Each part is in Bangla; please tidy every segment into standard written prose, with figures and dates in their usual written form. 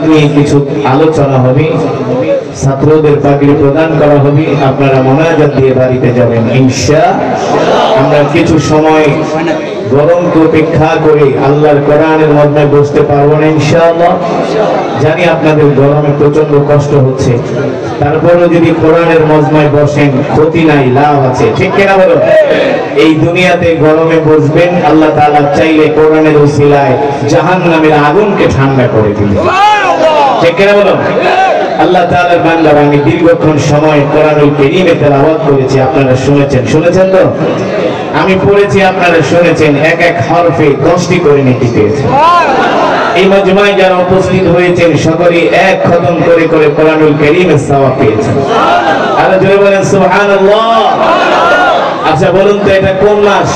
নিয়ে কিছু আলোচনা হবে, ছাত্রদের পাগড়ি প্রদান করা হবে, আপনারা মোনাজাত দিয়ে বাড়িতে যাবেন ইনশাআল্লাহ। আমরা কিছু সময় গরমকে উপেক্ষা করে আল্লাহর কোরআনের মধ্যে বসতে পারবো না ইনশাআল্লাহ। জানি আপনাদের গরমে প্রচন্ড কষ্ট হচ্ছে, তারপরেও যদি কোরআনের মজমায় বসেন ক্ষতি নাই, লাভ আছে, ঠিক কিনা বলো? এই দুনিয়াতে গরমে বসবেন, আল্লাহ তাআলা চাইলে কোরআনের উসিলায় জাহান্নামের আগুনকে ঠান্ডা করে দিবেন, ঠিক কিনা বলো? আল্লাহ তাআলার বান্দা, আমি দীর্ঘক্ষণ সময় কোরআনুল কারীমে তেলাওয়াত করেছি, আপনারা শুনেছেন তো? আমি পড়েছি, আপনারা শুনেছেন, এক এক হরফে 10টি করে নেকি পেয়েছেন। এই মজমায় যারা উপস্থিত হয়েছেন সকলেই এক খতম করে করে কোরআনুল কারীমের সওয়াব পেয়েছেন। আর জোরে বলেন সুবহানাল্লাহ। আচ্ছা বলুন তো, এটা কোন মাস?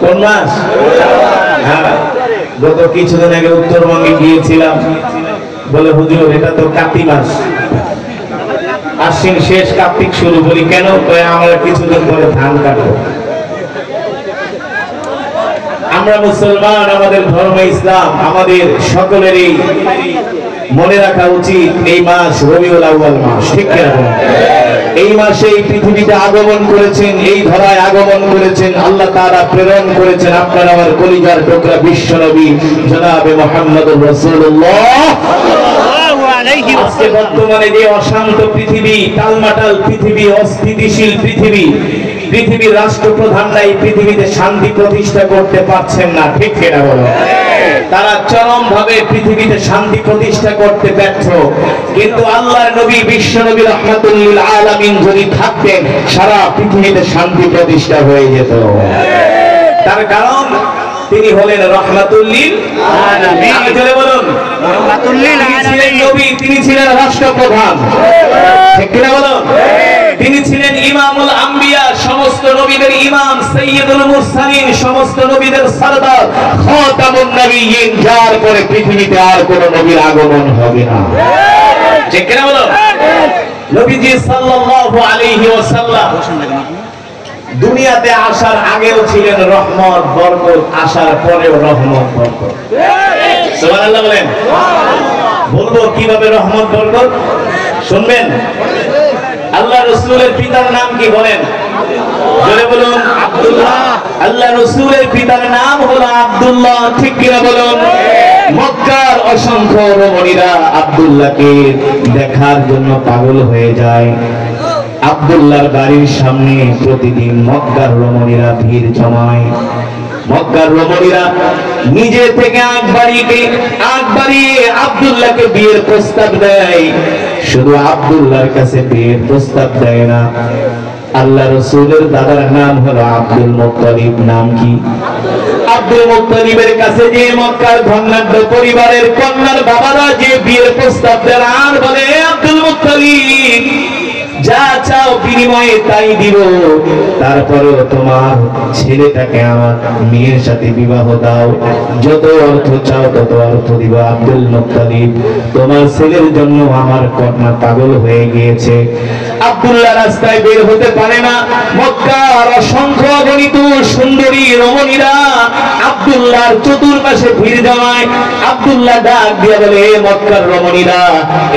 কোন মাস? হ্যাঁ, গত কিছুদিন আগে উত্তরবঙ্গে গিয়েছিলাম, বলে হুজুর এটা তো কার্তিক মাস, আশ্বিন শেষ কার্তিক শুরু। বলি কেন? আমরা কিছুদিন পরে ধান কাটবো। আমরা মুসলমান, আমাদের ধর্ম ইসলাম, আমাদের সকলেরই মনে রাখা উচিত এই মাস রবিউল আউয়াল মাস, ঠিক কিনা? এই মাসে এই পৃথিবীতে আগমন করেছেন, এই ধরায় আগমন করেছেন আল্লাহ তাআলা, প্রেরণ করেছেন আপনার আমার কলিজার টুকরা বিশ্ব নবী জনাবে মুহাম্মদুর রাসূলুল্লাহ। আজকে বর্তমানে যে অশান্ত পৃথিবী, টালমাটাল পৃথিবী, অস্থিতিশীল পৃথিবী, পৃথিবীর রাষ্ট্রপ্রধানরা এই পৃথিবীতে শান্তি প্রতিষ্ঠা করতে পারছেন না, ঠিক কিনা বলো? তারা চরম ভাবে পৃথিবীতে শান্তি প্রতিষ্ঠা করতে ব্যর্থ। কিন্তু আল্লাহর নবী বিশ্ব নবী রাহমাতুল লিল আলামিন যদি থাকতেন, সারা পৃথিবীতে শান্তি প্রতিষ্ঠা হয়ে যেত। তার কারণ তিনি হলেন রাহমাতুল লিল আলামিন। আমি জোরে বলুন, রাহমাতুল লিল আলামিন। নবী, তিনি ছিলেন রাষ্ট্রপ্রধান, ঠিক কিনা বলুন? তিনি ছিলেন ইমামুল আম্বিয়া, সমস্ত নবীদের ইমাম, সাইয়্যিদুল মুরসালিন, সমস্ত নবীদের সরদার, খাতামুন নবিয়্যিন, যার পরে পৃথিবীতে আর কোন নবীর আগমন হবে না, ঠিক কিনা বলুন? নবীজি সাল্লাল্লাহু আলাইহি ওয়াসাল্লাম দুনিয়াতে আসার আগেও ছিলেন রহমত বরকত, আসার পরেও রহমত বরকত। সুবহানাল্লাহ বলেন। বলবো কিভাবে রহমত বরকত, শুনবেন? আল্লাহ রাসূলের পিতার নাম কি বলেন? জোরে বলুন, আব্দুল্লাহ। আল্লাহ রাসূলের পিতার নাম হলো আব্দুল্লাহ, ঠিক কিনা বলুন? মক্কার অসংখ্য রমণীরা আব্দুল্লাহকে দেখার জন্য পাগল হয়ে যায়। আব্দুল্লাহর বাড়ির সামনে প্রতিদিন মক্কার রমণীরা ভিড় জমায়। মক্কার রমণীরা নিজে থেকে আগ বাড়িয়ে আব্দুল্লাহকে বিয়ের প্রস্তাব দেয়। শুধু আব্দুল্লাহর কাছে বিয়ের প্রস্তাব দেয় না, আল্লাহ রাসূলের দাদার নাম হলো আব্দুল মুত্তালিব। নাম কি? আব্দুল মুত্তালিবের কাছে যে মক্কার ধনাঢ্য পরিবারের কন্যার বাবারা যে বিয়ের প্রস্তাব দেন, আর বলে আব্দুল মুত্তালিব যা চাও বিনিময়ে তাই দিব, তারপরেও তোমার ছেলেটাকে আমার মেয়ের সাথে বিবাহ দাও, যত অর্থ চাও তত অর্থ দিব। আব্দুল মুত্তালিব, তোমার ছেলের জন্য আমার কন্যা পাগল হয়ে গিয়েছে। আব্দুল্লাহ রাস্তায় বের হতে পারে না। মক্কার অসংখ্য অগণিত সুন্দরী রমণীরা আব্দুল্লাহর চতুর্পাশে ভিড় জমায়। আব্দুল্লাহ ডাক দিয়ে বলে, হে মক্কার রমণীরা,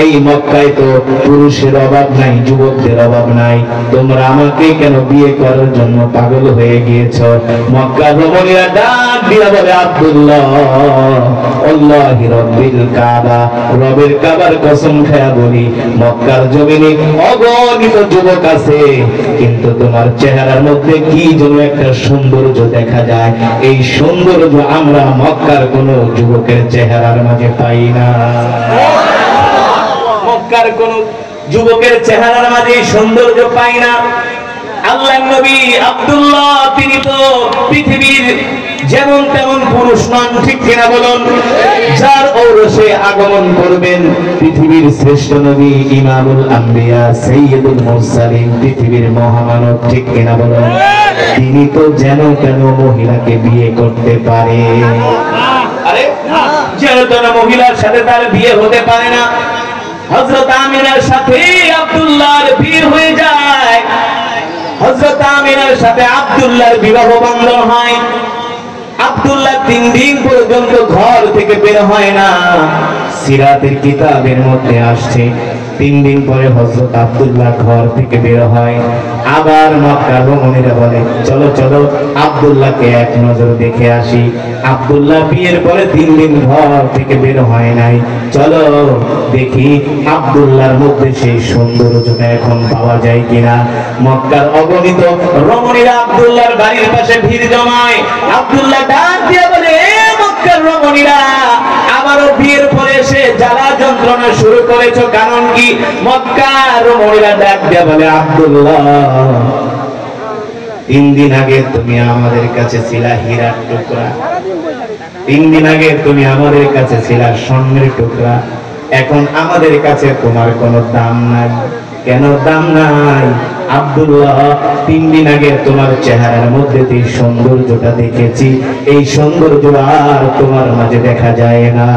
এই মক্কায় তো পুরুষের অভাব নাই, যুবকদের অভাব নাই, তোমরা আমাকে কেন বিয়ে করার জন্য পাগল হয়ে গিয়েছ? মক্কার রমণীরা ডাক দিয়ে বলে, আব্দুল্লাহ, আল্লাহি রাব্বিল কাবা, রবের কাবার কসম খায়া বলি, মক্কার জমিনে অগণিত যুবক আছে, কিন্তু তোমার চেহারার মধ্যে কি যেন একটা সৌন্দর্য দেখা যায়, এই সৌন্দর্য আমরা মক্কার কোন যুবকের চেহারার মাঝে পাই না। মক্কার কোন যুবকের চেহারার মাঝে সৌন্দর্য পাই না। আল্লাহর নবী আব্দুল্লাহ, তিনি তো পৃথিবীর যেমন তেমন পুরুষ নন, ঠিক কিনা বলুন? যার ঔরসে আগমন করবেন পৃথিবীর শ্রেষ্ঠ নবী, ইমামুল আম্বিয়া, সাইয়্যিদুল মুরসালিন, পৃথিবীর মহামানব, ঠিক কিনা বলুন? তিনি তো যেন তেন মহিলাকে বিয়ে করতে পারে। আরে যেন তেন মহিলার সাথে তার বিয়ে হতে পারে না। হযরত আমিনার সাথে আব্দুল্লাহর বিয়ে হয়ে যায়। হযরত আমিনার সাথে আব্দুল্লাহর বিবাহ বন্ধন হয়। আব্দুল্লাহ 3 দিন পর্যন্ত ঘর থেকে বের হয় না। সিরাতের কিতাবের মধ্যে আসছে 3 দিন পরে হযরত আব্দুল্লাহ ঘর থেকে বের হয়। আবার মক্কার রমণীরা বলে চলো চলো আব্দুল্লাহকে এক নজর দেখে আসি। আব্দুল্লাহ বিয়ের পরে 3 দিন ঘর থেকে বের হয় নাই, চলো দেখি আব্দুল্লাহর মধ্যে সেই সৌন্দর্যটা এখন পাওয়া যায় কিনা। মক্কার অগণিত রমণীরা আব্দুল্লাহর বাড়ির পাশে ভিড় জমায়। আব্দুল্লাহ ডাক দিয়ে বলে এ মক্কার রমণীরা, আমারও বিয়ের পরে এসে জ্বালা যন্ত্রণা শুরু করেছো, কারণ কি? মক্কার রমণীরা ডাক দিয়ে বলে আব্দুল্লাহ 3 দিন আগে তুমি আমাদের কাছে ছিলা হীরার টুকরা, 3 দিন আগে তুমি আমাদের কাছে ছিলা স্বর্ণের টুকরা, এখন আমাদের কাছে তোমার কোনো দাম নাই। কেন দাম নাই? আব্দুল্লাহ 3 দিন আগে তোমার চেহারার মধ্যে যে সৌন্দর্যটা দেখেছি, এই সৌন্দর্য আর তোমার মাঝে দেখা যায় না।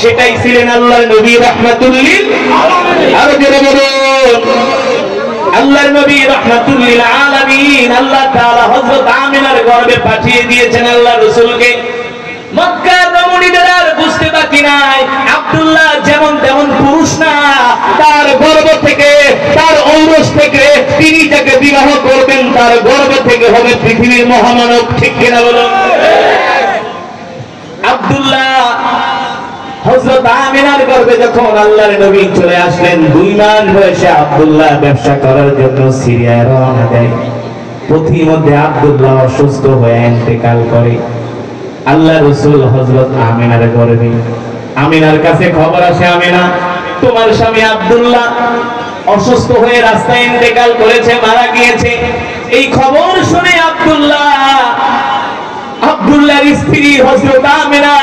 সেটাই ছিলেন আল্লাহর নবী রাহমাতুল লিল আলামিন। আর জোরে বলুন আল্লাহর নবী রাহমাতুল লিল আলামিন। আল্লাহ তাআলা হযরত আমিনার গর্ভে পাঠিয়ে দিয়েছেন আল্লাহ রাসূলকে। মক্কার রমণীদের আর বুঝতে বাকি নাই, আব্দুল্লাহ যেমন তেমন পুরুষ না, তার গর্ভ থেকে, তার ঔরস থেকে তিনি যাকে বিবাহ করবেন তার গর্ভ থেকে হবে পৃথিবীর মহামানব। ঠিক কিনা বলুন? আব্দুল্লাহ হযরত আমিনার গর্ভে যখন আল্লাহর নবী চলে আসলেন, 2 মাস বয়সে আব্দুল্লাহ ব্যবসা করার জন্য সিরিয়ায় রওনা দেয়। পথিমধ্যে আব্দুল্লাহ অসুস্থ হয়ে ইন্তেকাল করে। আল্লাহ রাসূল হযরত আমিনার গর্ভে, আমিনার কাছে খবর আসে, আমিনা তোমার স্বামী আব্দুল্লাহ অসুস্থ হয়ে রাস্তায় ইন্তেকাল করেছে, মারা গিয়েছে। এই খবর শুনে আব্দুল্লাহর স্ত্রী হযরত আমিনা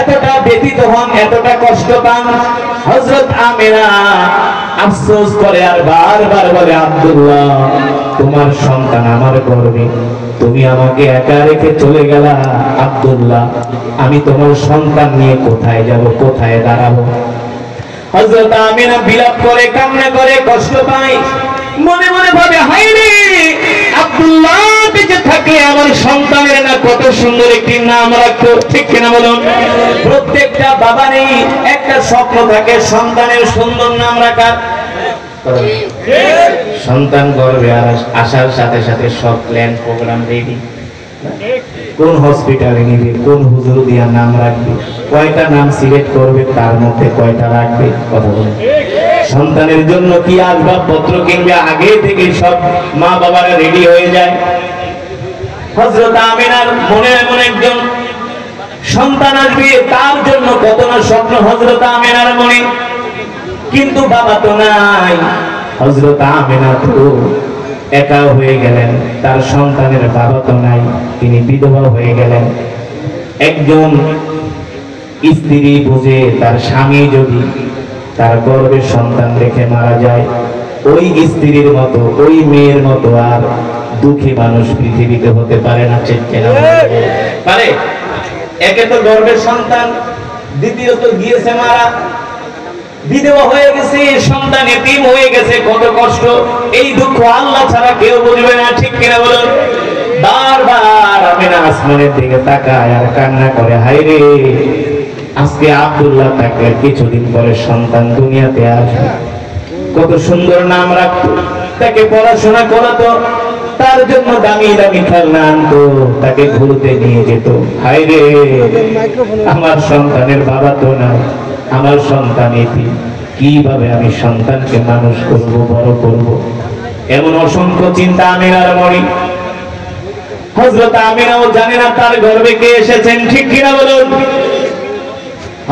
এতটা ব্যথিত হন, এতটা কষ্ট পান। হযরত আমিনা আফসোস করে আর বারবার বলে আব্দুল্লাহ তোমার সন্তান আমার গর্ভে, তুমি আমাকে একা রেখে চলে গেলা। আব্দুল্লাহ আমি তোমার সন্তান নিয়ে কোথায় যাব, কোথায় দাঁড়াবো? হযরত আমিনা বিলাপ করে, কান্না করে, কষ্ট পায়, মনে মনে ভাবে হায় রে, আব্দুল্লাহ বেঁচে থাকলে আমার সন্তানের না কত সুন্দর একটি নাম রাখতো। ঠিক কিনা বলুন? প্রত্যেকটা বাবারই একটা স্বপ্ন থাকে সন্তানের সুন্দর নাম রাখার। সন্তান গর্ভে আসার সাথে সাথে সব প্ল্যান প্রোগ্রাম রেডি। কোন হসপিটালে নিবে, কোন হুজুর দিয়া নাম রাখবে, কয়টা নাম সিলেক্ট করবে, তার মধ্যে কয়টা রাখবে, কথা বলে। সন্তানের জন্য কি আসবাবপত্র কিনবে, আগে থেকে সব মা বাবারা রেডি হয়ে যায়। হযরত আমিনার মনে এমন একজন সন্তান আসবে, তার জন্য কত না স্বপ্ন হযরত আমিনার মনে, কিন্তু বাবা তো নাই। হযরত আমিনা তো একা হয়ে গেলেন, তার সন্তানের বাবা তো নাই, তিনি বিধবা হয়ে গেলেন। একজন স্ত্রী বুঝে তার স্বামী যদি তার গর্ভের সন্তান রেখে মারা যায়, ওই স্ত্রীর মতো, ওই মেয়ের মতো আর দুঃখী মানুষ পৃথিবীতে হতে পারে না। ঠিক কিনা? পারে? একে তো গর্ভের সন্তান, দ্বিতীয়ত গিয়েছে মারা, বিধবা হয়ে গেছে, সন্তান এতিম হয়ে গেছে, কত কষ্ট। এই দুঃখ আল্লাহ ছাড়া কেউ বুঝবে না। ঠিক কিনা বলুন? বারবার আমিনা আসমানের দিকে তাকায় আর কান্না করে, হায় রে, আজকে আব্দুল্লাহ থাকলে কিছুদিন পরে সন্তান দুনিয়াতে আসবে, কত সুন্দর নাম রাখতো, তাকে পড়াশোনা করাতো, তার জন্য দামি দামি খেলনা আনতো, তাকে ঘুরতে নিয়ে যেত। হায় রে, আমার সন্তানের বাবা তো নাই, আমার সন্তান এতিম, কিভাবে আমি সন্তানকে মানুষ করব, বড় করব? এমন অসংখ্য চিন্তা আমিনার মনে। হযরত আমিনাও জানে না তার গর্ভে কে এসেছেন। ঠিক কিনা বলুন?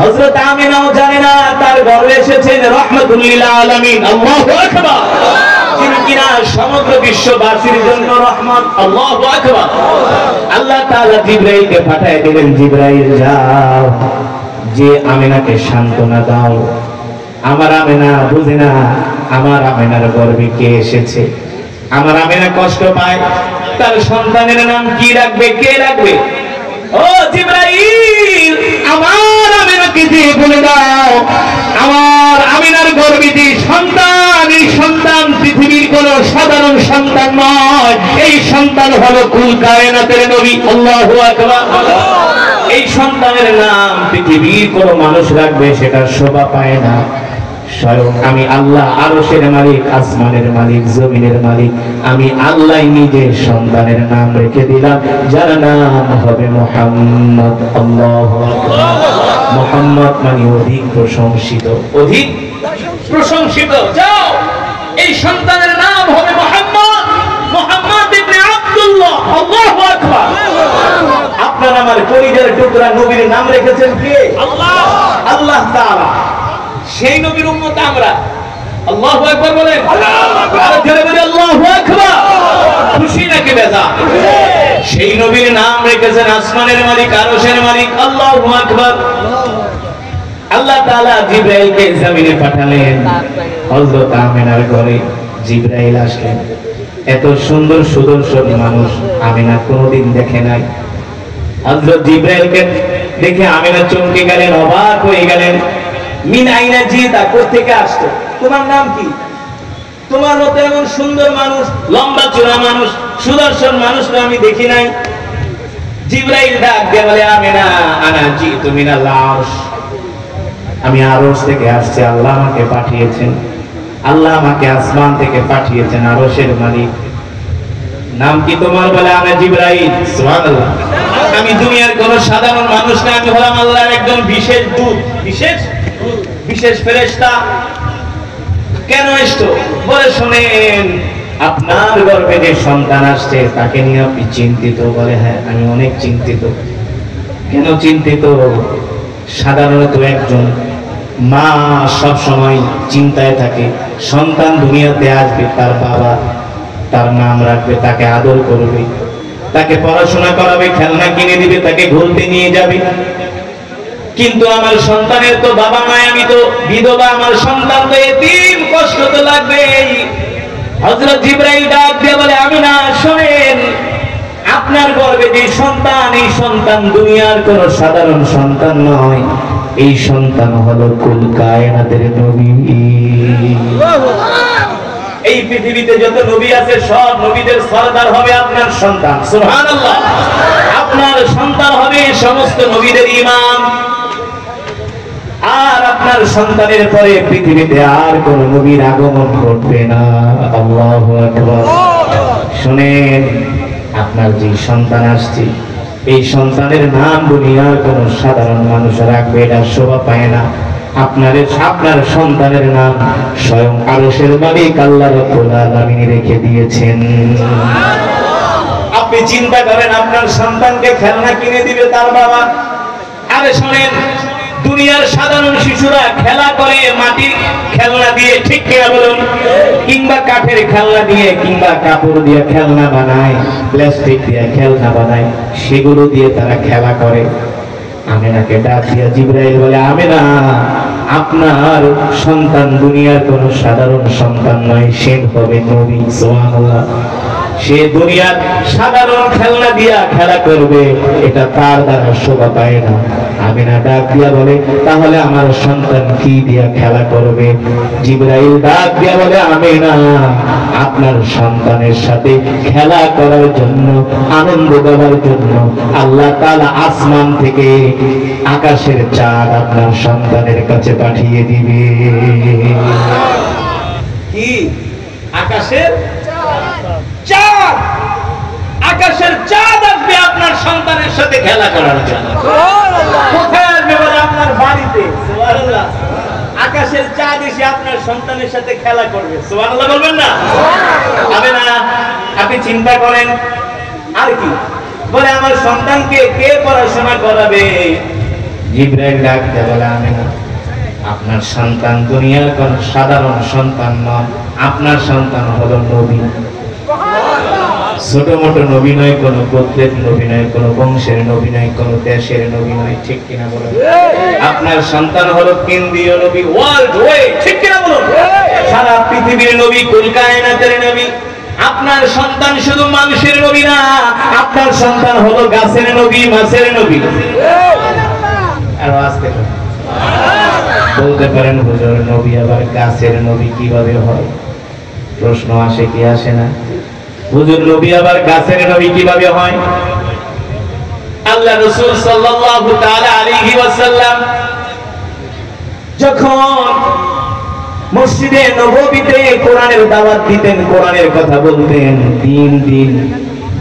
হযরত আমিনাও জানে না তার গর্ভে এসেছেন রাহমাতুল লিল আলামিন। আল্লাহু আকবার। যিনি কিনা সমগ্র বিশ্ববাসীর জন্য রহমত। আল্লাহু আকবার। আল্লাহ তাআলা জিবরাইলকে পাঠিয়ে দিলেন, জিবরাইল যাও, যে আমিনাকে সান্ত্বনা দাও, আমার আমিনা বুঝে না আমার আমিনার গর্ভে কে এসেছে, আমার আমিনা কষ্ট পায়, তার সন্তানের নাম কি রাখবে, কে রাখবে? ও জিবরাইল, আমার আমিনাকে দিয়ে বলে দাও, আমার আমিনার গর্ভে যে সন্তান, এই সন্তান পৃথিবীর কোন সাধারণ সন্তান নয়, এই এই সন্তান হলো কুল কায়নাতের নবী। আল্লাহু আকবার। এই সন্তানের নাম পৃথিবীর কোন মানুষ রাখবে সেটা শোভা পায় না, স্বয়ং আমি আল্লাহ আরশের মালিক, আসমানের মালিক, জমিনের মালিক, আমি আল্লাহ নিজে সন্তানের নাম রেখে দিলাম, যার নাম হবে মুহাম্মদ। আল্লাহু আকবার। মুহাম্মদ মানে অধিক প্রশংসিত, অধিক প্রশংসিত। যাও, এই সন্তানের নাম হবে মুহাম্মদ, মুহাম্মদ ইবনে আব্দুল্লাহ। আল্লাহু আকবার। আপনার আমার কলিজার টুকরা নবীর নাম রেখেছেন কে? আল্লাহ, আল্লাহ তাআলা। সেই নবীর উম্মত আমরা। আল্লাহু আকবার বলেন। আল্লাহু আকবার। জোরে বলি আল্লাহু আকবার। খুশি নাকি বেজার? সেই নবীর নাম রেখেছেন আসমানের মালিক, আরশের মালিক। আল্লাহু আকবার। আল্লাহ তাআলা জিবরাইলকে জমিনে পাঠালেন। হযরত আমিনার ঘরে জিবরাইল আসলেন। এত সুন্দর সুদর্শন মানুষ আমিনা কোনোদিন দেখে নাই। হযরত জিবরাইলকে দেখে আমিনা চমকে গেলেন, অবাক হয়ে গেলেন। মিন আইনা জিতা, কোথেকে আসছো? তোমার নাম কি? তোমার মতো এমন সুন্দর মানুষ, লম্বা চূড়া মানুষ, সুদর্শন মানুষ তো আমি দেখি নাই। জিবরাইল ডাক দিয়ে বলে, আমিনা আনা জিতু মিনাল আরশ, আমি আরশ থেকে আসছি, আল্লাহ আমাকে পাঠিয়েছেন, আল্লাহ আমাকে আসমান থেকে পাঠিয়েছেন, আরশের মালিক। নাম কি তোমার? বলে আমি জিবরাইল। সুবহানাল্লাহ। আমি দুনিয়ার কোন সাধারণ মানুষ না, আমি হলাম আল্লাহর একজন বিশেষ দূত, বিশেষ ফেরেশতা। কেন এসছো? বলে শুনেন, আপনার গর্ভে যে সন্তান আসছে তাকে নিয়ে আপনি চিন্তিত? বলে হ্যাঁ, আমি অনেক চিন্তিত। কেন চিন্তিত? সাধারণত একজন মা সব সময় চিন্তায় থাকে, সন্তান দুনিয়াতে আসবে, তার বাবা তার নাম রাখবে, তাকে আদর করবে, তাকে পড়াশোনা করাবে, খেলনা কিনে দিবে, তাকে ঘুরতে নিয়ে যাবে। কিন্তু আমার সন্তানের তো বাবা নাই, আমি তো বিধবা, আমার সন্তান তো এতিম, কষ্ট তো লাগবেই। হযরত জিবরাইল ডাক দিয়ে বলে, আমিনা শুনেন, আপনার গর্ভে যে সন্তান, এই সন্তান দুনিয়ার কোন সাধারণ সন্তান নয়, এই সন্তান হলো কুল কায়নাতের নবী। এই পৃথিবীতে যত নবী আছে সব নবীদের সরদার হবে আপনার সন্তান। সুবহানাল্লাহ। আপনার সন্তান হবে সমস্ত নবীদের ইমাম। আর আপনার সন্তানের পরে পৃথিবীতে আর কোন নবীর আগমন ঘটবে না। আল্লাহু আকবার। শুনেন, আপনার যে সন্তান আসছে, এই সন্তানের নাম দুনিয়ার কোন সাধারণ মানুষ রাখবে এটা শোভা পায় না। আপনার সন্তানের নাম স্বয়ং আরশের মালিক আল্লাহ রাব্বুল আলামিন রেখে দিয়েছেন। আপনি চিন্তা করেন, আপনার সন্তানকে খেলনা কিনে দিবে তার বাবা। আরে শুনেন, দুনিয়ার সাধারণ শিশুরা খেলা করে মাটির খেলনা দিয়ে, ঠিক কিনা বলুন? কিংবা কাঠের খেলনা দিয়ে, কিংবা কাপড় দিয়ে খেলনা বানায়, প্লাস্টিক দিয়ে খেলনা বানায়, সেগুলো দিয়ে তারা খেলা করে। আমিনাকে ডাক দিয়া জিবরাইল বলে, আমিনা, আপনার সন্তান দুনিয়ার কোন সাধারণ সন্তান নয়, সে হবে নবী। সুবহানাল্লাহ। সে দুনিয়ার সাধারণ খেলনা দিয়া খেলা করবে, এটা তার দ্বারা শোভা পায় না। আমিনা ডাক দিয়া বলে, তাহলে আমার সন্তান কি দিয়া খেলা করবে? জিবরাইল ডাক দিয়া বলে, আমিনা, আপনার সন্তানের সাথে খেলা করার জন্য, আনন্দ দেওয়ার জন্য আল্লাহ তাআলা আসমান থেকে আকাশের চাঁদ আপনার সন্তানের কাছে পাঠিয়ে দিবে। কি? আকাশের চাঁদ, আকাশের চাঁদ আসবে আপনার সন্তানের সাথে খেলা করার জন্য। কোথায় আসবে? বলে আপনার বাড়িতে। সুবহানাল্লাহ। আকাশের চাঁদ এসে আপনার সন্তানের সাথে খেলা করবে। সুবহানাল্লাহ বলবেন না? হবে না? আপনি চিন্তা করেন। আর কি বলে, আমার সন্তানকে কে পড়াশোনা করাবে? জিবরাইল ডাক দিয়ে বলে, আমিনা, আপনার সন্তান দুনিয়ার কোন সাধারণ সন্তান নয়, আপনার সন্তান হলো নবী। ছোট মোটো নবী নয়, কোন গোত্রের নবী নয়, কোন বংশের নবী নয়, কোন দেশের নবী নয়, ঠিক কিনা বলুন? আপনার সন্তান হলো কেন্দ্রীয় নবী, ওয়ার্ল্ড ওয়াইড, ঠিক কিনা বলুন? সারা পৃথিবীর নবী, কুল কায়নাতের নবী। আপনার সন্তান শুধু মানুষের নবী না, আপনার সন্তান হলো গাছের নবী, মাছের নবী। আর আজকে বলতে পারেন, হুজুর, নবী আবার গাছের নবী কিভাবে হয়? প্রশ্ন আসে কি আসে না? হুজুর নবী আবার গাছের নবী কিভাবে হয়? আল্লাহ রাসূল সাল্লাল্লাহু তাআলা আলাইহি ওয়াসাল্লাম যখন মসজিদে নববীতে কোরআনের দাওয়াত দিতেন, কোরআনের কথা বলতেন, দিন দিন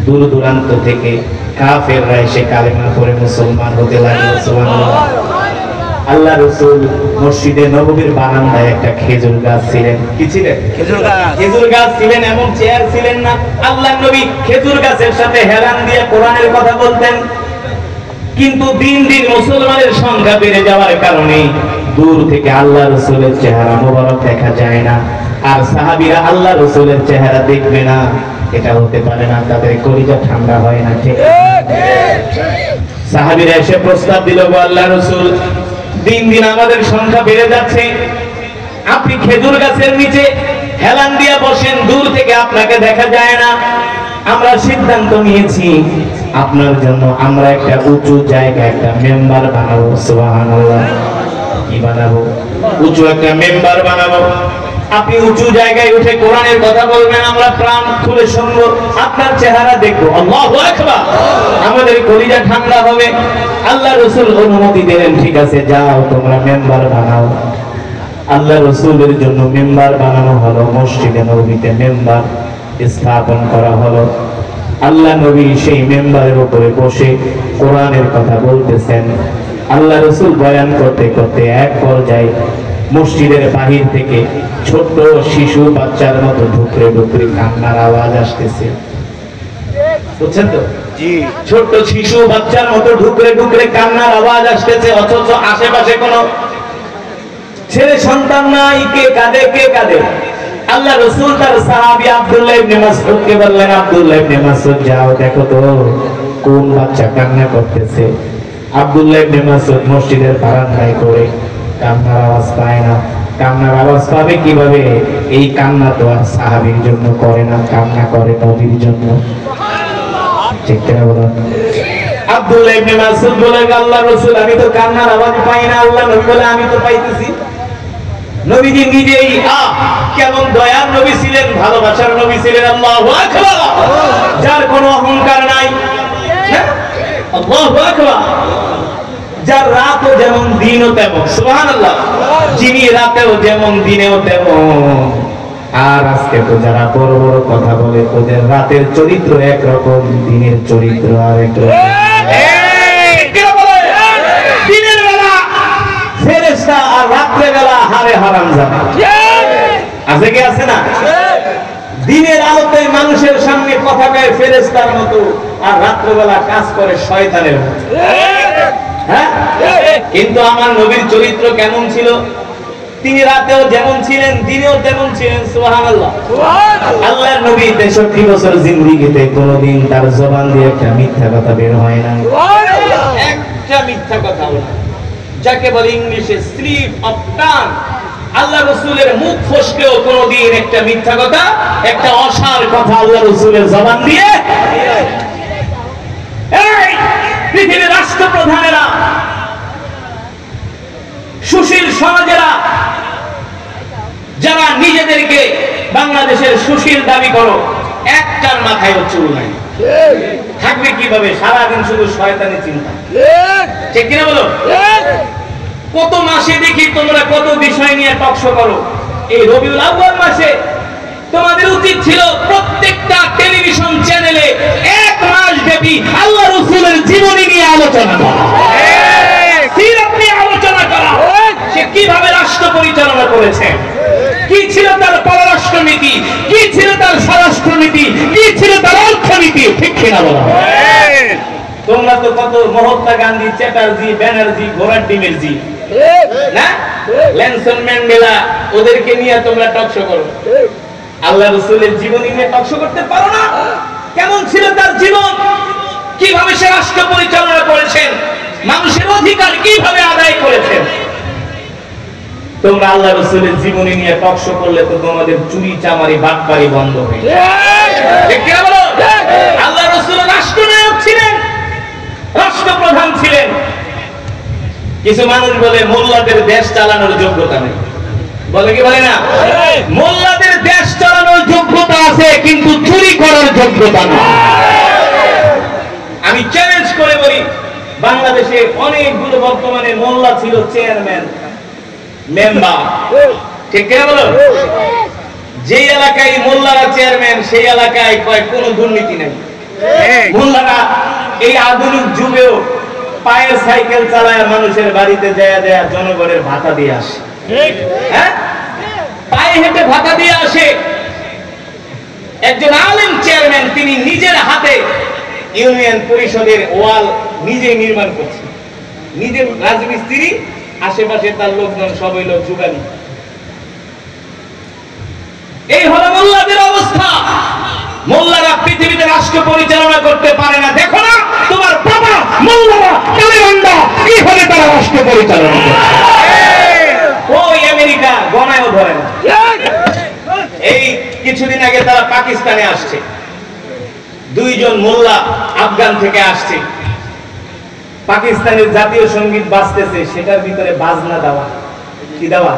দূর দূরান্ত থেকে কাফেররা এসে কালেমা পড়ে মুসলমান হতে লাগলো। সুবহানাল্লাহ। আল্লাহ রাসূল মসজিদে নববীর বারান্দায় একটা খেজুর গাছ ছিলেন। কি ছিলেন? খেজুর গাছ ছিলেন, এমন চেয়ার ছিলেন না। আল্লাহ নবী খেজুর গাছের সাথে হেলান দিয়ে কোরআনের কথা বলতেন। কিন্তু দিন দিন মুসলমানের সংখ্যা বেড়ে যাওয়ার কারণে দূর থেকে আল্লাহ রাসূলের চেহারা মোবারক দেখা যায় না, আর সাহাবীরা আল্লাহ রাসূলের চেহারা দেখবে না, এটা হতে পারে না, তাদের কলিজা ঠান্ডা হয় না। ঠিক সাহাবীরা এসে প্রস্তাব দিল, গো আল্লাহ রাসূল, দিন দিন আমাদের সংখ্যা বেড়ে যাচ্ছে, আপনি খেজুর গাছের নিচে হেলান দিয়ে বসেন, দূর থেকে আপনাকে দেখা যায় না। আমরা সিদ্ধান্ত নিয়েছি আপনার জন্য আমরা একটা উঁচু জায়গায় একটা মেম্বার বানাবো। সুবহানাল্লাহ। কি বানাবো? উঁচু একটা মেম্বার বানাবো। আপনি উঁচু জায়গায় উঠে কোরআনের কথা বলবেন, আমরা প্রাণ খুলে শুনবো, আপনার চেহারা দেখবো। আল্লাহু আকবার। আমাদের কলিজা ঠান্ডা হবে। আল্লাহ রাসূল অনুমতি দিলেন, ঠিক আছে যাও তোমরা মেম্বার বানাও। আল্লাহ রাসূলের জন্য মেম্বার বানানো হলো, মসজিদে নববীতে মেম্বার স্থাপন করা হলো। আল্লাহ নবী সেই মেম্বারের উপরে বসে কোরআনের কথা বলতেছেন। আল্লাহ রাসূল বয়ান করতে করতে এক পর্যায়ে মসজিদের বাহির থেকে ছোট শিশু বাচ্চার মতো ঢুকরে ঢুকরে কান্নার আওয়াজ আসতেছে। বুঝছেন তো? জি। ছোট শিশু বাচ্চার মতো ঢুকরে ঢুকরে কান্নার আওয়াজ আসতেছে, অথচ আশেপাশে কোনো ছেলে সন্তান নাই। কে কাঁদে? কে কাঁদে? আল্লাহ রাসূল তার সাহাবী আব্দুল্লাহ ইবনে মাসউদকে বললেন, আব্দুল্লাহ ইবনে মাসউদ যাও দেখো তো কোন বাচ্চা কান্না করতেছে। আব্দুল্লাহ ইবনে মাসউদ মসজিদের বারান্দায় করে কান্নার আওয়াজ পায় না। কান্নার আওয়াজ পাবে কিভাবে? এই কান্না তো আর সাহাবীর জন্য করে না, কান্না করে নবীর জন্য। ঠিক কিনা বলুন? আব্দুল্লাহ ইবনে মাসউদ বলে, আল্লাহ রাসূল আমি তো কান্নার আওয়াজ পাই না। আল্লাহ নবী বলে, আমি তো পাইতেছি। নবীজি নিজেই কেমন দয়ার নবী ছিলেন, ভালোবাসার নবী ছিলেন। আল্লাহু আকবার। যার কোনো অহংকার নাই। আল্লাহু আকবার। যার রাতও যেমন দিনও তেমন। সুবহানাল্লাহ। যিনি রাতেও যেমন দিনেও তেমন। আর আজকে তো যারা বড় বড় কথা বলে, ওদের রাতের চরিত্র একরকম, দিনের চরিত্র আর একরকম। দিনের বেলা ফেরেশতা আর রাতের বেলা হারে হারামজাদা। আছে কি আছে না? দিনের আলোতে মানুষের সামনে কথা কয় ফেরেশতার মতো, আর রাত্রিবেলা কাজ করে শয়তানের মতো। হ্যাঁ? কিন্তু আমার নবীর চরিত্র কেমন ছিল? তিনি রাতেও যেমন ছিলেন, দিনেও তেমন ছিলেন। সুবহানাল্লাহ। আল্লাহর নবী 63 বছর জিন্দেগিতে কোনোদিন তার জবান দিয়ে একটা মিথ্যা কথা বের হয় না। একটা মিথ্যা কথা বলা, যাকে বলে ইংলিশে স্লিপ অফ টাং। আল্লাহ রাসূলের মুখ ফসকেও কোনোদিন একটা মিথ্যা কথা, একটা অসার কথা আল্লাহ রাসূলের জবান দিয়ে। এই পৃথিবীর রাষ্ট্রপ্রধানেরা, সুশীল সমাজেরা, যারা নিজেদেরকে বাংলাদেশের সুশীল দাবি করো, একটার মাথায় চুল নাই। থাকবে কিভাবে? সারাদিন শুধু শয়তানি চিন্তা। ঠিক কিনা বলো? কত মাসে দেখি তোমরা কত বিষয় নিয়ে টকশো করো। এই রবিউল আউয়াল মাসে তোমাদের উচিত ছিল প্রত্যেকটা টেলিভিশন চ্যানেলে এক মাস ব্যাপী আল্লাহ রাসূলের জীবনী নিয়ে আলোচনা করা, সিরাত নিয়ে আলোচনা করা। সে কিভাবে রাষ্ট্র পরিচালনা করেছে, কি ছিল তার পররাষ্ট্রনীতি, কি ছিল তার স্বরাষ্ট্রনীতি, কি ছিল তার অর্থনীতি। ঠিক কিনা বলো? তোমরা তো কত মহাত্মা গান্ধী, চ্যাটার্জি, ব্যানার্জি, ঘোড়ার ডিমের জি না, লেনসন ম্যান্ডেলা, ওদেরকে নিয়ে তোমরা টকশো করো। আল্লাহ রাসূলের জীবনী নিয়ে টকশো করতে পারো না? কেমন ছিল তার জীবন, কিভাবে সে রাষ্ট্র পরিচালনা করেছেন, মানুষের অধিকার কিভাবে আদায় করেছেন। তোমরা আল্লাহ রাসূলের জীবনী নিয়ে টকশো করলে তো তোমাদের চুরি চামারি বাটপারি বন্ধ হয়ে যাবে। আল্লাহ রাসূল রাষ্ট্রনায়ক ছিলেন, রাষ্ট্রপ্রধান ছিলেন। কিছু মানুষ বলে মোল্লাদের দেশ চালানোর যোগ্যতা নেই। বলে কি বলে না? মোল্লাদের দেশ চালানোর যোগ্যতা আছে, কিন্তু চুরি করার যোগ্যতা না। আমি চ্যালেঞ্জ করে বলি, বাংলাদেশে অনেকগুলো বর্তমানে মোল্লা ছিল চেয়ারম্যান, মেম্বার, ঠিক কিনা বলো? যে এলাকায় মোল্লারা চেয়ারম্যান, সেই এলাকায় কোনো দুর্নীতি নেই। মোল্লারা এই আধুনিক যুগেও পায়ে সাইকেল চালায় মানুষের বাড়িতে যায় যায় জনগণের ভাতা দিয়ে আসে। হ্যাঁ, পায়ে হেঁটে ভাতা দিয়ে আসে। একজন আলেম চেয়ারম্যান, তিনি নিজের হাতে ইউনিয়ন পরিষদের ওয়াল নিজে নির্মাণ করছে, নিজের রাজমিস্ত্রি, আশেপাশে তার লোকজন সবাই লোক যুগানি। এই হলো মোল্লাদের অবস্থা। মোল্লারা পৃথিবীতে রাষ্ট্র পরিচালনা করতে পারে না। দেখো না তোমার বাবা মোল্লারা কালেবান্ডা কিভাবে তারা রাষ্ট্র পরিচালনা করে। ওই আমেরিকা গণায়ও ধরে না। এই কিছুদিন আগে তারা পাকিস্তানে আসছে, দুইজন মোল্লা আফগান থেকে আসছে। পাকিস্তানের জাতীয় সঙ্গীত বাজতেছে, সেটার ভিতরে বাজনা দেওয়া, কি দেওয়া,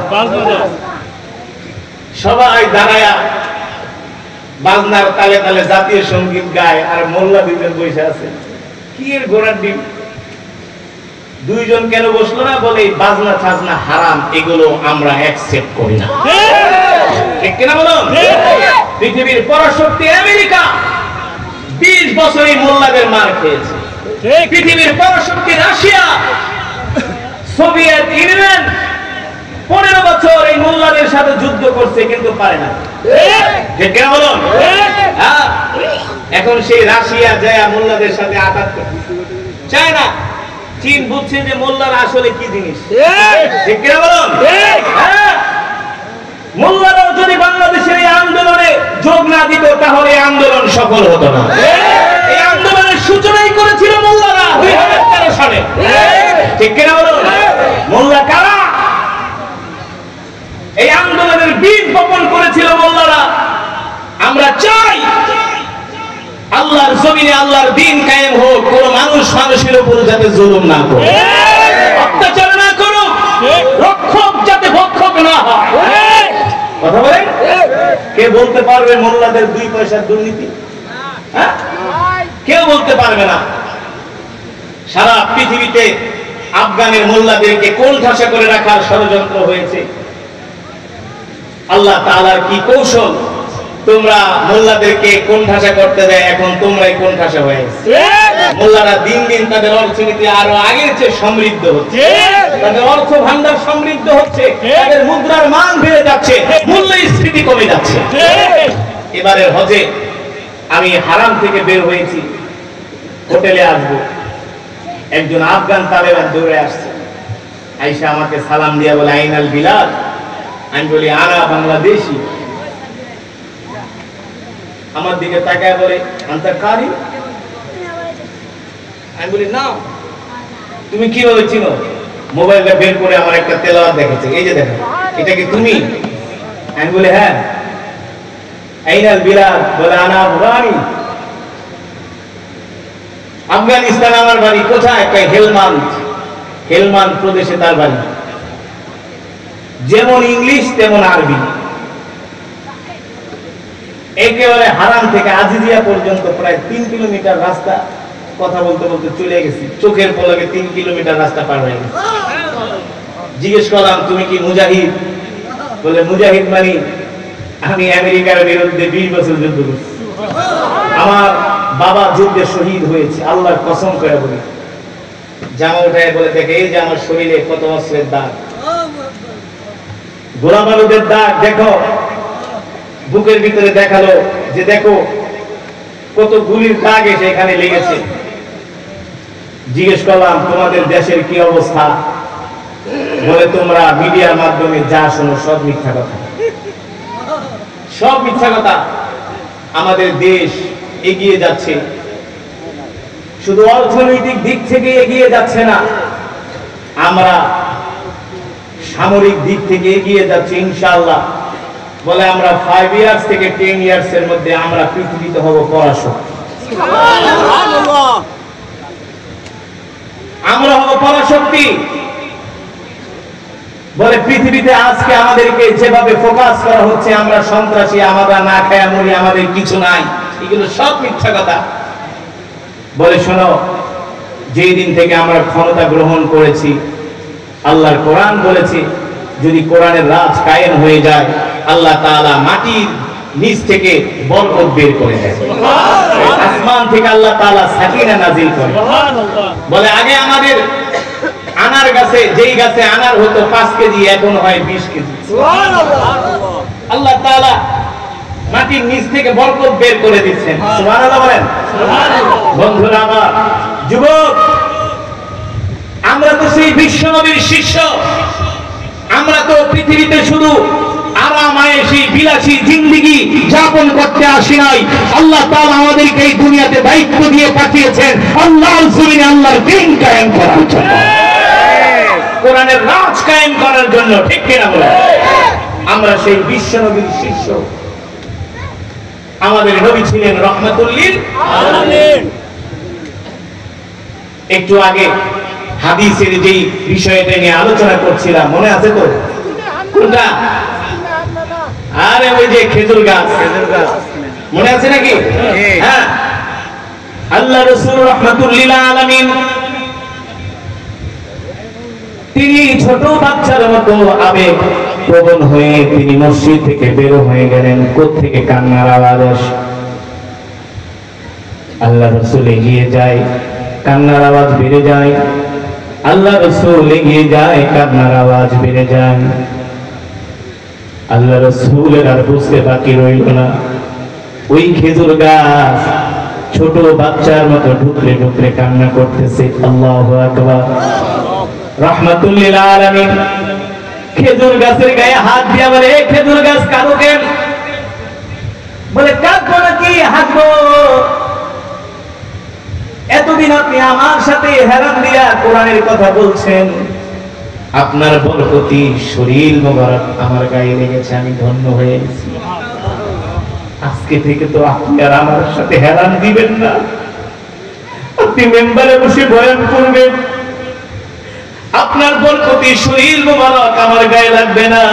সবাই দাঁড়ায়া বাজনার তালে তালে জাতীয় সঙ্গীত গায়, আর মোল্লা দুইজন বসে আছে। কি এর ঘোড়ার ডিম? দুইজন কেন বসলো না? বলে বাজনা ছাজনা হারাম, এগুলো আমরা অ্যাকসেপ্ট করি না। ঠিক কিনা বলুন? পৃথিবীর পরাশক্তি আমেরিকা 20 বছরই মোল্লাদের মার খেয়েছে। পৃথিবীর পরাশক্তি রাশিয়া, সোভিয়েত ইউনিয়ন 15 বছর এই মোল্লাদের সাথে যুদ্ধ করছে, কিন্তু পারে না। ঠিক কিনা বলুন? এখন সেই রাশিয়া যায় মোল্লাদের সাথে আঘাত করতে চায় না। চীন বুঝছে যে মোল্লারা আসলে কি জিনিস। ঠিক কিনা বলুন? মোল্লারাও যদি বাংলাদেশের এই আন্দোলনে যোগ না দিত, তাহলে আন্দোলন সফল হতো না। এই আন্দোলনের সূচনাই করেছিল মোল্লারা 2013 সালে। ঠিক কিনা বলুন? মোল্লা কারা? এই আন্দোলনের বীজ বপন করেছিল মোল্লারা। আমরা চাই আল্লাহর জমিনে আল্লাহর দ্বীন কায়েম হোক, কোন মানুষ মানুষের উপর যাতে জুলুম না করে, অত্যাচার না করুক, রক্ষক যাতে ভক্ষক না হয়। কথা বলেন? কে বলতে পারবে মোল্লাদের 2 পয়সার দুর্নীতি? কেউ বলতে পারবে না। সারা পৃথিবীতে আফগানের মোল্লাদেরকে কোণঠাসা করে রাখার ষড়যন্ত্র হয়েছে। আল্লাহ তাআলার কি কৌশল, তোমরা মোল্লাদেরকে কোণঠাসা করতে দেয়, এখন তোমরাই কোণঠাসা হয়ে গেছে। মোল্লারা দিন দিন তাদের অর্থনীতি আরো আগের চেয়ে সমৃদ্ধ হচ্ছে, তাদের অর্থ ভান্ডার সমৃদ্ধ হচ্ছে, তাদের মুদ্রার মান বেড়ে যাচ্ছে, মূল্যস্ফীতি কমে যাচ্ছে। এবারের হজে আমি হারাম থেকে বের হয়েছি, হোটেলে আসবো, একজন আফগান তালেবান দৌড়ে আসছে, আইসা আমাকে সালাম দিয়া বলে আইনাল বিলাল। আমি বলি আনা বাংলাদেশি। আমার দিকে তাকায় বলে আনতা কারি। আমি বলি না। তুমি কিভাবে চিনো? মোবাইলটা বের করে আমার একটা তেলাওয়াত দেখাচ্ছে, এই যে দেখো, এটা কি তুমি? আমি বলি হ্যাঁ। আইনাল বিলাল। বলে আনা আফগানি। আফগানিস্তান আমার বাড়ি। কোথায়? হেলমান্দ প্রদেশে তার বাড়ি। যেমন ইংলিশ তেমন আরবি। একেবারে হারাম থেকে আজিজিয়া পর্যন্ত প্রায় 3 কিলোমিটার রাস্তা কথা বলতে বলতে চলে গেছি। চোখের পলকে 3 কিলোমিটার রাস্তা পার হয়ে গেছে। জিজ্ঞেস করলাম তুমি কি মুজাহিদ? বলে মুজাহিদ মানে আমি আমেরিকার বিরুদ্ধে 20 বছর যুদ্ধ করছি, আমার বাবা যুদ্ধে শহীদ হয়েছে, আল্লাহর কসম করে বলি। জামা উঠায় বলে দেখে এই যে আমার শরীরে কত অস্ত্রের দাগ, গোলা বারুদের দাগ দেখো। বুকের ভিতরে দেখালো যে দেখো কত গুলির দাগ এসে এখানে লেগেছে। জিজ্ঞেস করলাম তোমাদের দেশের কি অবস্থা? বলে তোমরা মিডিয়ার মাধ্যমে যা শোনো সব মিথ্যা কথা, সব মিথ্যা কথা। আমাদের দেশ এগিয়ে যাচ্ছে, শুধু অর্থনৈতিক দিক থেকে এগিয়ে যাচ্ছে না, আমরা সামরিক দিক থেকে এগিয়ে যাচ্ছি ইনশাআল্লাহ। বলে আমরা 5 ইয়ার্স থেকে 10 ইয়ার্স এর মধ্যে আমরা পৃথিবীতে হব পরাশক্তি। আমরা হব পরাশক্তি। বলে পৃথিবীতে আজকে আমাদেরকে যেভাবে ফোকাস করা হচ্ছে আমরা সন্ত্রাসী, আমরা না খায়া মরি, আমাদের কিছু নাই, এগুলো সব মিথ্যা কথা। বলে শোনো, যেই দিন থেকে আমরা ক্ষমতা গ্রহণ করেছি, আল্লাহর কোরআন বলেছে যদি কোরআনের রাজ কায়েম হয়ে যায়, আল্লাহ তাআলা মাটির নিচ থেকে বরকত বের করে দেয়, আসমান থেকে আল্লাহ তাআলা সাকিনা নাজিল করে। বলে আগে আমাদের আনার গাছে, যেই গাছে আনার হতো 5 কেজি, এখন হয় 20 কেজি। আল্লাহ তাআলা মাটির নিচ থেকে বরকত বের করে দিচ্ছেন। সুবহানাল্লাহ বলেন। বন্ধুরা আমার, যুবক, আমরা তো সেই বিশ্ব নবীর শিষ্য। আমরা তো পৃথিবীতে শুধু আরামায়েশী বিলাসী জিন্দেগি যাপন করতে আসি নাই। আল্লাহ তাআলা আমাদেরকে এই দুনিয়াতে দায়িত্ব দিয়ে পাঠিয়েছেন আল্লাহর জমিনে আল্লাহর দ্বীন কায়েম করার জন্য, কোরআনের রাজ কায়েম করার জন্য। ঠিক কিনা বলেন? আমরা সেই বিশ্ব নবীর শিষ্য। আমাদের নবী ছিলেন রহমাতুল লিল আলামিন। একটু আগে হাদিসের যেই বিষয়টা নিয়ে আলোচনা করছিলাম, মনে আছে তো? কোনটা? আরে ওই যে খেজুর গাছ, মনে আছে নাকি? হ্যাঁ, আল্লাহ রাসূল রাহমাতুল লিল আলামিন তিনি ছোট বাচ্চার মতো আবেগ প্রবণ হয়ে তিনি মসজিদ থেকে বের হয়ে গেলেন। কোত্থেকে কান্নার আওয়াজ আসে। আল্লাহ রাসূল এগিয়ে যায়, কান্নার আওয়াজ বেড়ে যায়। আল্লাহ রাসূল এগিয়ে যায়, কান্নার আওয়াজ বেড়ে যায়। আল্লাহ রাসূলের আর বুঝতে বাকি রইল না, ওই খেজুর গাছ ছোট বাচ্চার মতো ঢুকরে ঢুকরে কান্না করতেছে। আল্লাহু আকবার। রাহমাতুল লিল আলামিন খেজুর গাছের গায়ে হাত দিয়া বলে, খেজুর গাছ কাঁদো কেন? বলে কাঁদবো নাকি হাসবো? এতদিন আপনি আমার সাথে হেরান দিয়া কোরআনের কথা বলছেন, আপনার বরকতি শরীর মোবারক আমার গায়ে লেগেছে, আমি ধন্য হয়ে গেছি। আজকে থেকে তো আপনি আর আমার সাথে হেরান দিবেন না, আপনি মেম্বারে বসে বয়ান করবেন, আপনার বরকতি শরীর মোবারক আমার গায়ে লাগবে না।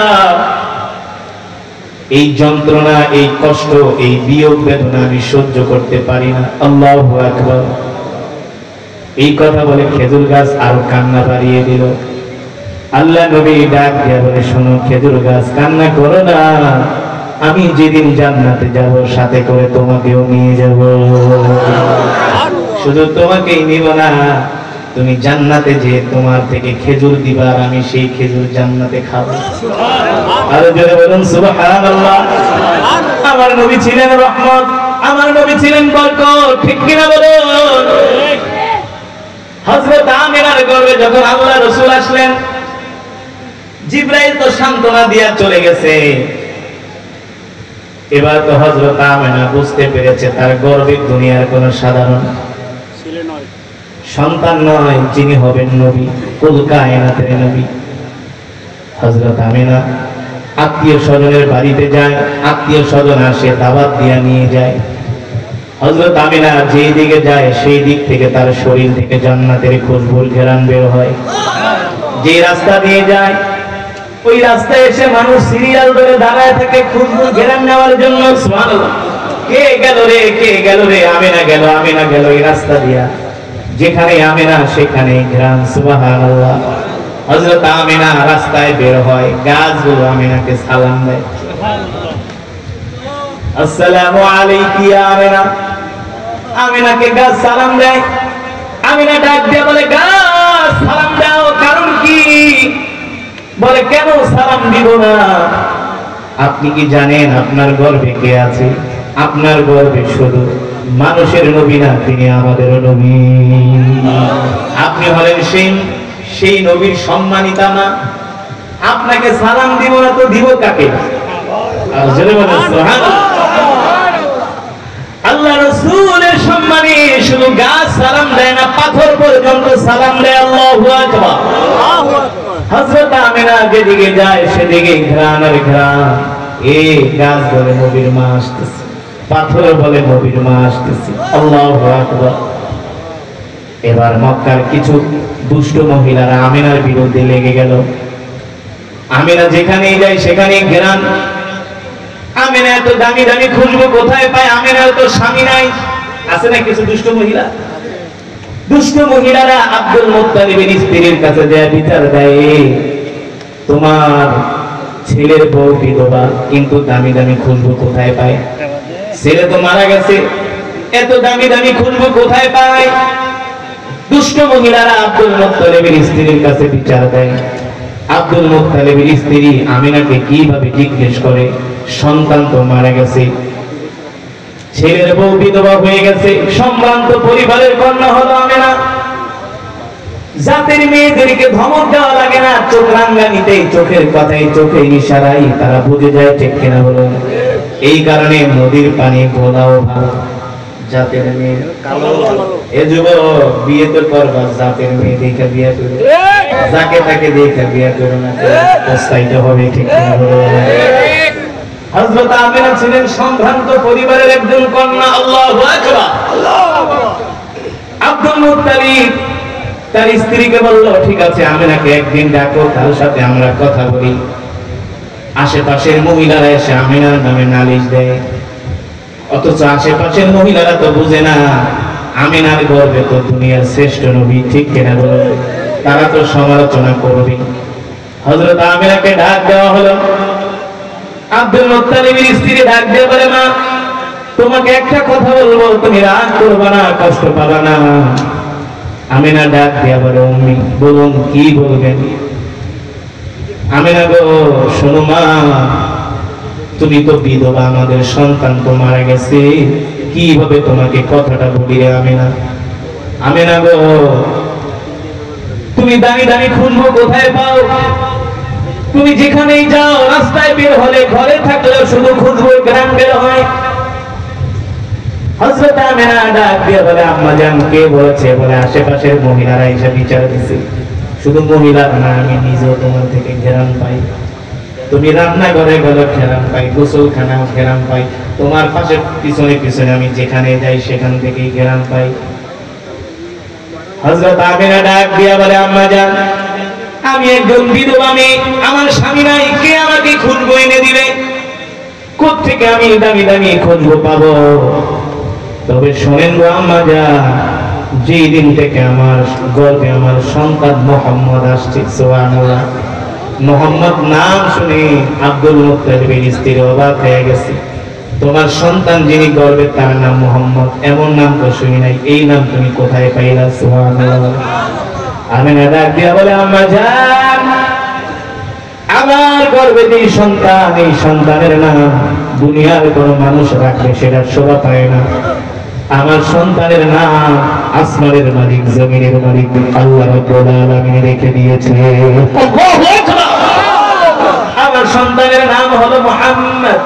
এই যন্ত্রণা, এই কষ্ট, এই বিয়োগ বেদনা আমি সহ্য করতে পারি না। আল্লাহু আকবার। এই কথা বলে খেজুর গাছ আর কান্না বাড়িয়ে দিল। আল্লাহ নবী ডাক দিয়া বলে, শোনো খেজুর গাছ, কান্না করো না, আমি যেদিন জান্নাতে যাব সাথে করে তোমাকেও নিয়ে যাব। শুধু তোমাকেই নিব না, তুমি জান্নাতে যে তোমার থেকে খেজুর দিবা, আমি সেই খেজুর জান্নাতে খাবো। আর জোরে বলুন সুবহানাল্লাহ। আমার নবী ছিলেন রহমত, আমার নবী ছিলেন বরকত। ঠিক কিনা বলুন? হযরত আমিনার গর্ভে যখন আল্লাহ রাসূল আসলেন, জিবরাইল তো সান্ত্বনা দিয়া চলে গেছে। এবার তো হযরত আমিনা বুঝতে পেরেছে তার গর্ভে দুনিয়ার কোনো সাধারণ সন্তান নয়, যিনি হবেন নবী, কুল কায়নাতের নবী। হযরত আমিনা আত্মীয় স্বজনের বাড়িতে যায়, আত্মীয় স্বজন আসে, দাওয়াত দিয়া নিয়ে যায়। হযরত আমিনা যেই দিকে যায় সেই দিক থেকে তার শরীর থেকে জান্নাতের খুশবুর ঘেরান বের হয়। যে রাস্তা দিয়ে যায় ওই রাস্তায় এসে মানুষ সিরিয়াল ধরে দাঁড়ায় থাকে খুশবুর ঘেরান নেওয়ার জন্য। সুবহানাল্লাহ। কে গেল রে, কে গেল রে? আমিনা গেল, আমিনা গেল এই রাস্তা দিয়া। যেখানে আমিনা সেখানে ঘেরান। সুবহানাল্লাহ। হযরত আমিনা রাস্তায় বের হয়, গাছগুলো আমিনাকে সালাম দেয়, আসসালামু আলাইকি ইয়া আমিনা। আমিনাকে গাছ সালাম দেয়। আমিনা ডাক দিয়ে বলে, গাছ সালাম দাও, কারণ কি? বলে, কেন সালাম দিব না? আপনি কি জানেন আপনার গর্ভে কে আছে? আপনার গর্ভে শুধু মানুষের নবী না, তিনি আমাদের নবী। আপনি হলেন সেই নবীর সম্মানিতা মা। আপনাকে সালাম দিব না তো দিব কাকে? আল্লাহ রাসূলের সম্মানে শুধু গাছ সালাম দেয় না, পাথর পর্যন্ত সালাম দেয়। আল্লাহু আকবার। হযরত আমিনা যেদিকে যায় সেদিকে ঘ্রাণ আর ঘ্রাণ। এই গাছ বলে নবীর মা আসতেছে, পাথর বলে নবীর মা আসতেছে। আল্লাহু আকবার। এবার মক্কার কিছু দুষ্ট মহিলারা আমিনার বিরুদ্ধে লেগে গেল। আমিনা যেখানেই যায় সেখানেই ঘেরান। আমিনা এত দামি দামি খুশবু কোথায় পায়? আমিনার তো স্বামী নাই। আছে না কিছু দুষ্ট মহিলা? দুষ্ট মহিলারা আব্দুল মুত্তালিবের স্ত্রীর কাছে যায় বিচার দেয়, তোমার ছেলের বউ বিধবা, কিন্তু দামি দামি খুশবু কোথায় পায়? ছেলে তো মারা গেছে, এত দামি দামি খুশবু কোথায় পায়? দুষ্ট মহিলারা আব্দুল মুত্তালিবের স্ত্রীর কাছে বিচার দেয়। আব্দুল মুত্তালিবের স্ত্রী আমিনাকে কিভাবে জিজ্ঞেস করে, সন্তান তো মারা গেছে, ছেলের বউ বিধবা হয়ে গেছে, সম্ভ্রান্ত পরিবারের কন্যা হলো আমিনা, জাতের মেয়েদেরকে ধমক দেওয়া লাগে না, চোখ রাঙ্গানিতেই, চোখের কথাই, চোখের ইশারাই তারা বুঝে যায়, ঠিক কিনা বলুন? এই কারণে নদীর পানি ঘোলাও ভালো, জাতের মেয়ে কালো ভালো। এ যুবক, বিয়ে তো করবা, জাতের মেয়ে দেখে বিয়ে করো, যাকে তাকে দেখে বিয়ে করো না, পস্তাইতে হবে, ঠিক কিনা বলুন? হযরত আমিনা ছিলেন সম্ভ্রান্ত পরিবারের একজন কন্যা। আল্লাহু আকবার। আব্দুল মুত্তালিব তার স্ত্রীকে বলল, ঠিক আছে, আমিনাকে একদিন ডাকো, তার সাথে আমরা কথা বলি। আশেপাশের মহিলারা এসে আমিনার নামে নালিশ দেয়, অথচ আশেপাশের মহিলারা তো বুঝে না আমিনার গর্ভে তো দুনিয়ার শ্রেষ্ঠ নবী, ঠিক কিনা বলুন? তারা তো সমালোচনা করবে। হযরত আমিনাকে ডাক দেওয়া হলো। আব্দুল মুত্তালিবের স্ত্রী ডাক দিয়ে বলে, মা, তোমাকে একটা কথা বলবো, তুমি রাগ করবে না, কষ্ট পাবে না। আমিনা ডাক দিয়া বলে, উম্মি বলুন, কি বলবেন? আমিনা গো, শোনো মা, তুমি তো বিধবা, আমাদের সন্তান তো মারা গেছে, কিভাবে তোমাকে কথাটা বলি রে আমিনা? আমিনা গো, তুমি দামি দামি খুশবু কোথায় পাও? তুমি যেখানেই যাও, রাস্তায় বের হলে, ঘরে থাকলেও শুধু খুশবু গ্রাম বের হয়। হযরত আমিনা ডাক দিয়ে বলে, আম্মা জান, কে বলেছে? বলে, আশেপাশের মহিলারা এসে বিচার দিছে। শুধু মহিলার না, আমি নিজেও তোমার থেকে ঘেরান পাই। তুমি রান্নাঘরে গেলে ঘেরান পাই, গোসলখানাও ঘেরান পাই, তোমার পাশে পিছনে পিছনে আমি যেখানে যাই সেখান থেকেই ঘেরান পাই। হযরত আমিনা ডাক দিয়ে বলে, আম্মা জান, আমি একজন বিধবা মেয়ে, আমার স্বামী নাই, কে আমাকে খুশবু এনে দিবে? কোত্থেকে আমি দামি দামি খুশবু পাবো? তবে শোনেন গো আম্মা জান, যেই দিন থেকে আমার গর্ভে আমার সন্তান মুহাম্মদ আসছে, সুবহানাল্লাহ, মুহাম্মদ নাম শুনে আব্দুল মুত্তালিবের স্ত্রী অবাক হয়ে গেছে। তোমার সন্তান যিনি গর্ভে, তার নাম মুহাম্মদ, এমন নাম তো শুনি নাই, এই নাম তুমি কোথায় পাইলা? সুবহানাল্লাহ। আমিনা ডাক দিয়া বলে, আম্মা জান, আমার গর্ভে যে সন্তান, এই সন্তানের নাম দুনিয়ার কোন মানুষ রাখলে সেটা শোভা পায় না। আমার সন্তানের নাম আসমানের মালিক, জমিনের মালিক আল্লাহ রাব্বুল আলামিন রেখে দিয়েছে। আমার সন্তানের নাম হলো মুহাম্মদ।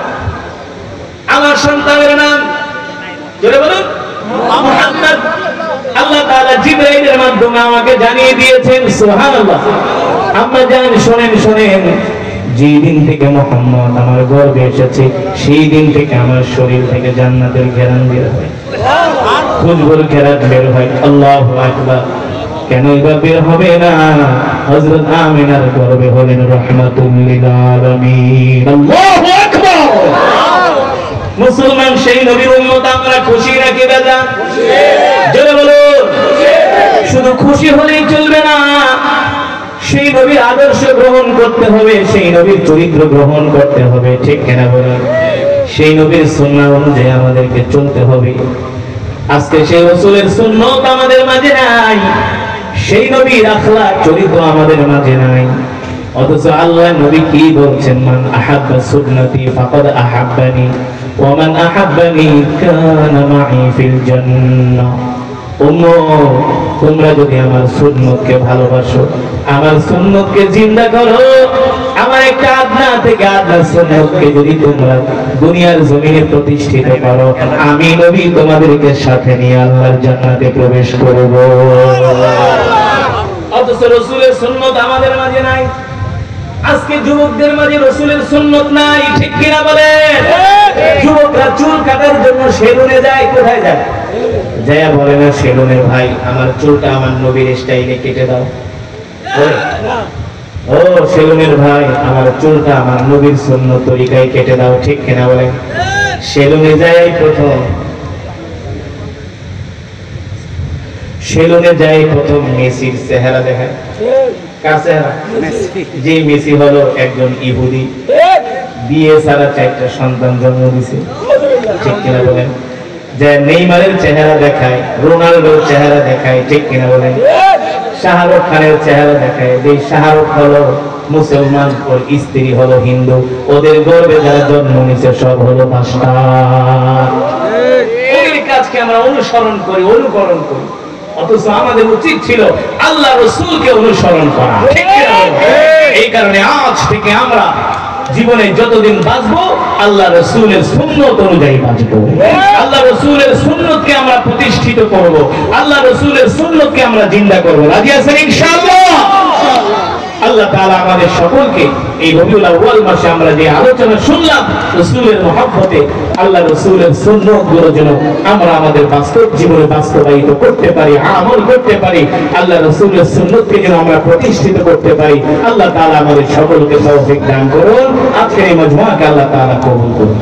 আমার সন্তানের নাম জোরে বলুন, মুহাম্মদ। আল্লাহ তাআলা জিবরাইলের মাধ্যমে আমাকে জানিয়ে দিয়েছেন, সুবহানাল্লাহ। আম্মা জান, শোনেন শোনেন, যেই দিন থেকে মুহাম্মদ আমার গর্ভে এসেছে, সেই দিন থেকে আমার শরীর থেকে জান্নাতের ঘেরান বের হয়, খুশবুর ঘেরান বের হয়। আল্লাহু আকবার। কেন এটা বের হবে না? হযরত আমিনার গর্ভে হলেন রাহমাতুল লিল আলামিন। আল্লাহু আকবার। মুসলমান সেই নবীর উম্মত, আমরা খুশি নাকি বেজার? জোরে বলুন। শুধু খুশি হলেই চলবে না, সেই নবীর আদর্শ গ্রহণ করতে হবে, সেই নবীর চরিত্র গ্রহণ করতে হবে, ঠিক কিনা বলুন? সেই নবীর সুন্নাহ অনুযায়ী আমাদেরকে চলতে হবে। আজকে সেই রাসূলের সুন্নাত আমাদের মাঝে নাই, সেই নবীর আখলাক চরিত্র আমাদের মাঝে নাই। অথচ আল্লাহ নবী কি বলছেন, মান আহাব্বা সুন্নতি ফাকাদ আহাব্বানি ওয়া মান আহাব্বানি কানা মাই ফিল জান্নাহ। উম্মত, তোমরা যদি আমার সুন্নতকে ভালোবাসো, আমার সুন্নতকে জিন্দা করো, আমার একটা আদনা থেকে আদনা সুন্নতকে যদি তোমরা দুনিয়ার জমিনে প্রতিষ্ঠিত করো, আমি নবী তোমাদেরকে সাথে নিয়ে আল্লাহর জান্নাতে প্রবেশ করব। অথচ রাসূলের সুন্নত আমাদের মাঝে নাই। আজকে যুবকদের মাঝে রাসূলের সুন্নত নাই, ঠিক কিনা বলেন? যুবকরা চুল কাটার জন্য সেলুনে যায়, কোথায় যায়? যায়া বলে না সেলুনে, ভাই আমার চুলটা আমার নবীর স্টাইলে কেটে দাও। ও সেলুনের ভাই, আমার চুলটা আমার নবীর সুন্নত তরিকায় কেটে দাও, ঠিক কিনা বলেন? সেলুনে যাই প্রথম মেসির চেহারা দেখেন। কার চেহারা? যে মেসি হলো একজন ইহুদি, বিয়ে ছাড়া 4টা সন্তান জন্ম দিছে, ঠিক কিনা বলেন? যে নেইমারের চেহারা দেখায়, রোনাল্ডোর চেহারা দেখায়, ঠিক কিনা বলেন? শাহরুখ খানের চেহারা দেখায়, যে শাহরুখ হলো মুসলমান, ওর স্ত্রী হলো হিন্দু, ওদের গর্ভে যারা জন্ম নিছে সব হলো পাঁচটা। ওদের কাজকে আমরা অনুকরণ করি। অথচ আমাদের উচিত ছিল আল্লাহ রাসূলকে অনুসরণ করা, ঠিক কিনা? এই কারণে আজ থেকে আমরা জীবনে যতদিন বাঁচবো আল্লাহ রাসূলের সুন্নাত অনুযায়ী বাঁচবো। আল্লাহ রাসূলের সুন্নাতকে আমরা প্রতিষ্ঠিত করব, আল্লাহ রাসূলের সুন্নাতকে আমরা জিন্দা করব। রাজি আছেন ইনশাআল্লাহ? আল্লাহ তাআলা আমাদের সকলকে এই রবিউল আউয়াল মাসে আমরা যে আলোচনা শুনলাম রাসূলের মহব্বতে, আল্লাহ রাসূলের সুন্নাতগুলো যেন আমরা আমাদের বাস্তব জীবনে বাস্তবায়িত করতে পারি, আমল করতে পারি, আল্লাহ রাসূলের সুন্নাতকে যেন আমরা প্রতিষ্ঠিত করতে পারি। আল্লাহ তাআলা আমাদের সকলকে তৌফিক দান করুন। আজকের এই মজমুআকে আল্লাহ তাআলা কবুল করুন।